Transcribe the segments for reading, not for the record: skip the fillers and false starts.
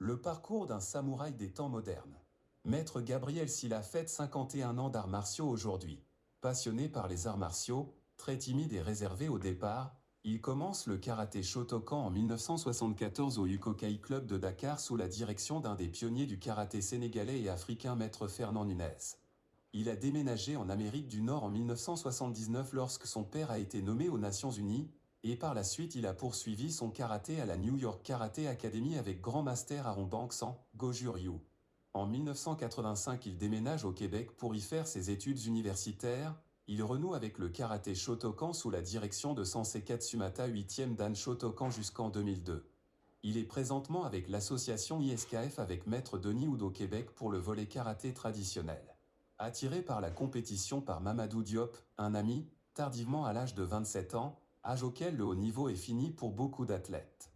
Le parcours d'un samouraï des temps modernes. Maître Gabriel Sylla fête 51 ans d'arts martiaux aujourd'hui. Passionné par les arts martiaux, très timide et réservé au départ, il commence le karaté Shotokan en 1974 au Yukokai Club de Dakar sous la direction d'un des pionniers du karaté sénégalais et africain Maître Fernand Nunez. Il a déménagé en Amérique du Nord en 1979 lorsque son père a été nommé aux Nations Unies, et par la suite il a poursuivi son karaté à la New York Karate Academy avec Grand Master Aaron Banks Goju Ryu. En 1985 il déménage au Québec pour y faire ses études universitaires. Il renoue avec le karaté Shotokan sous la direction de Sensei Katsumata 8e Dan Shotokan jusqu'en 2002. Il est présentement avec l'association ISKF avec Maître Denis Oud au Québec pour le volet karaté traditionnel. Attiré par la compétition par Mamadou Diop, un ami, tardivement à l'âge de 27 ans, âge auquel le haut niveau est fini pour beaucoup d'athlètes.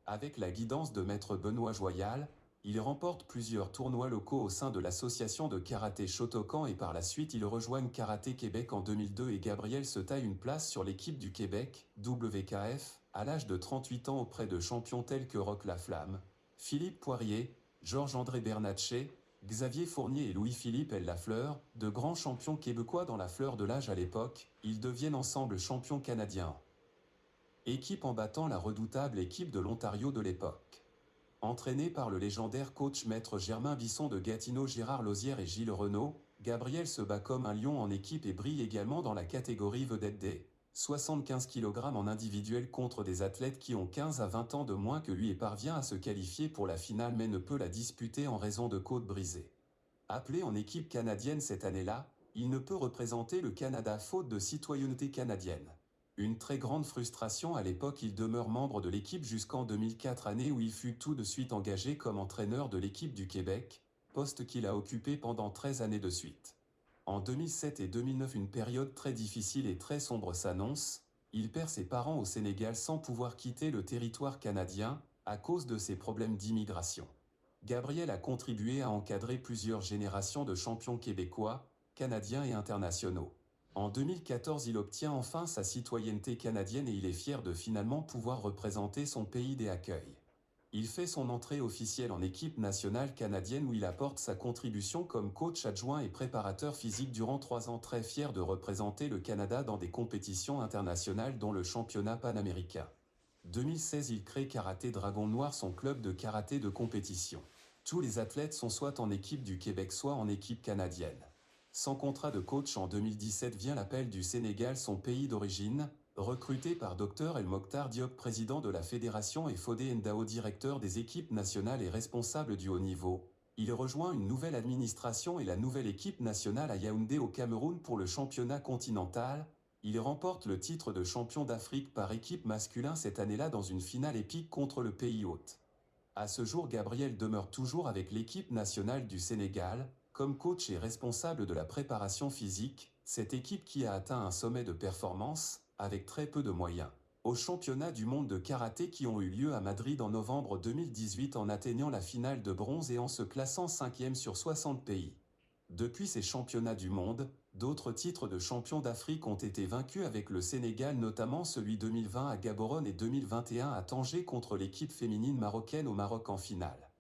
Avec la guidance de Maître Benoît Joyal, il remporte plusieurs tournois locaux au sein de l'association de karaté Shotokan et par la suite il rejoint Karaté Québec en 2002 et Gabriel se taille une place sur l'équipe du Québec, WKF, à l'âge de 38 ans auprès de champions tels que Roch Laflamme, Philippe Poirier, Georges-André Bernatchez, Xavier Fournier et Louis-Philippe Lafleur, de grands champions québécois dans la fleur de l'âge à l'époque, ils deviennent ensemble champions canadiens. Équipe en battant la redoutable équipe de l'Ontario de l'époque. Entraîné par le légendaire coach maître Germain Bisson de Gatineau, Gérard Lauzière et Gilles Renaud, Gabriel se bat comme un lion en équipe et brille également dans la catégorie vedette des 75 kg en individuel contre des athlètes qui ont 15 à 20 ans de moins que lui et parvient à se qualifier pour la finale mais ne peut la disputer en raison de côtes brisées. Appelé en équipe canadienne cette année-là, il ne peut représenter le Canada faute de citoyenneté canadienne. Une très grande frustration à l'époque, il demeure membre de l'équipe jusqu'en 2004, année où il fut tout de suite engagé comme entraîneur de l'équipe du Québec, poste qu'il a occupé pendant 13 années de suite. En 2007 et 2009, une période très difficile et très sombre s'annonce. Il perd ses parents au Sénégal sans pouvoir quitter le territoire canadien à cause de ses problèmes d'immigration. Gabriel a contribué à encadrer plusieurs générations de champions québécois, canadiens et internationaux. En 2014, il obtient enfin sa citoyenneté canadienne et il est fier de finalement pouvoir représenter son pays d'accueil. Il fait son entrée officielle en équipe nationale canadienne où il apporte sa contribution comme coach adjoint et préparateur physique durant 3 ans, très fier de représenter le Canada dans des compétitions internationales dont le championnat panaméricain. 2016, il crée Karaté Dragon Noir, son club de karaté de compétition. Tous les athlètes sont soit en équipe du Québec soit en équipe canadienne. Sans contrat de coach en 2017 vient l'appel du Sénégal, son pays d'origine, recruté par Dr El Mokhtar Diop, président de la fédération, et Fodé Ndao, directeur des équipes nationales et responsable du haut niveau. Il rejoint une nouvelle administration et la nouvelle équipe nationale à Yaoundé au Cameroun pour le championnat continental. Il remporte le titre de champion d'Afrique par équipe masculin cette année-là dans une finale épique contre le pays hôte. À ce jour, Gabriel demeure toujours avec l'équipe nationale du Sénégal, comme coach et responsable de la préparation physique, cette équipe qui a atteint un sommet de performance, avec très peu de moyens, aux championnats du monde de karaté qui ont eu lieu à Madrid en novembre 2018 en atteignant la finale de bronze et en se classant 5e sur 60 pays. Depuis ces championnats du monde, d'autres titres de champion d'Afrique ont été vaincus avec le Sénégal, notamment celui 2020 à Gaborone et 2021 à Tanger contre l'équipe féminine marocaine au Maroc en finale.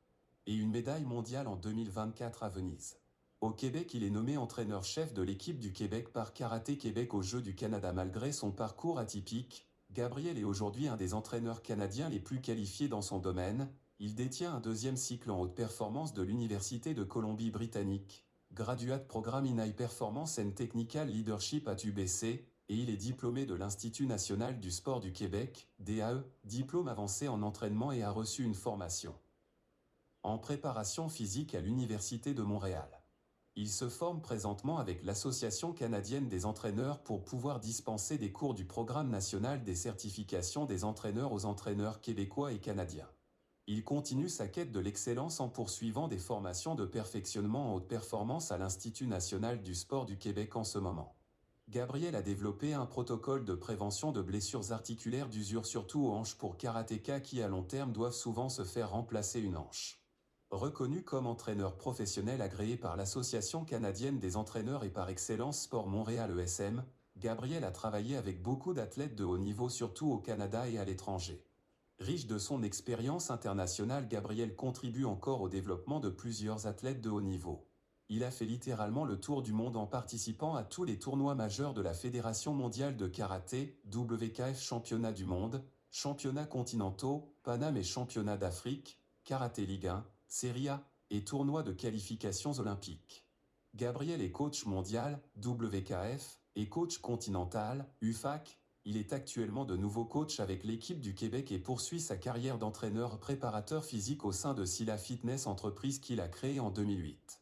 Et une médaille mondiale en 2024 à Venise. Au Québec, il est nommé entraîneur-chef de l'équipe du Québec par Karaté Québec aux Jeux du Canada. Malgré son parcours atypique, Gabriel est aujourd'hui un des entraîneurs canadiens les plus qualifiés dans son domaine. Il détient un 2e cycle en haute performance de l'Université de Colombie-Britannique, Graduate Programme in High Performance and Technical Leadership at UBC, et il est diplômé de l'Institut National du Sport du Québec, DAE, diplôme avancé en entraînement, et a reçu une formation en préparation physique à l'Université de Montréal. Il se forme présentement avec l'Association canadienne des entraîneurs pour pouvoir dispenser des cours du programme national des certifications des entraîneurs aux entraîneurs québécois et canadiens. Il continue sa quête de l'excellence en poursuivant des formations de perfectionnement en haute performance à l'Institut national du sport du Québec en ce moment. Gabriel a développé un protocole de prévention de blessures articulaires d'usure, surtout aux hanches pour karatékas qui à long terme doivent souvent se faire remplacer une hanche. Reconnu comme entraîneur professionnel agréé par l'Association canadienne des entraîneurs et par Excellence Sport Montréal ESM, Gabriel a travaillé avec beaucoup d'athlètes de haut niveau surtout au Canada et à l'étranger. Riche de son expérience internationale, Gabriel contribue encore au développement de plusieurs athlètes de haut niveau. Il a fait littéralement le tour du monde en participant à tous les tournois majeurs de la Fédération mondiale de karaté, WKF, championnats du monde, championnats continentaux, Paname et championnats d'Afrique, Karaté Ligue 1, Serie A et tournois de qualifications olympiques. Gabriel est coach mondial, WKF, et coach continental, UFAC. Il est actuellement de nouveau coach avec l'équipe du Québec et poursuit sa carrière d'entraîneur préparateur physique au sein de Silla Fitness, entreprise qu'il a créée en 2008.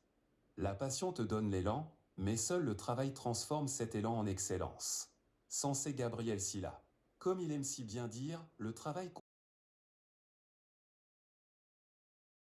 La passion te donne l'élan, mais seul le travail transforme cet élan en excellence. Sensei Gabriel Silla. Comme il aime si bien dire, le travail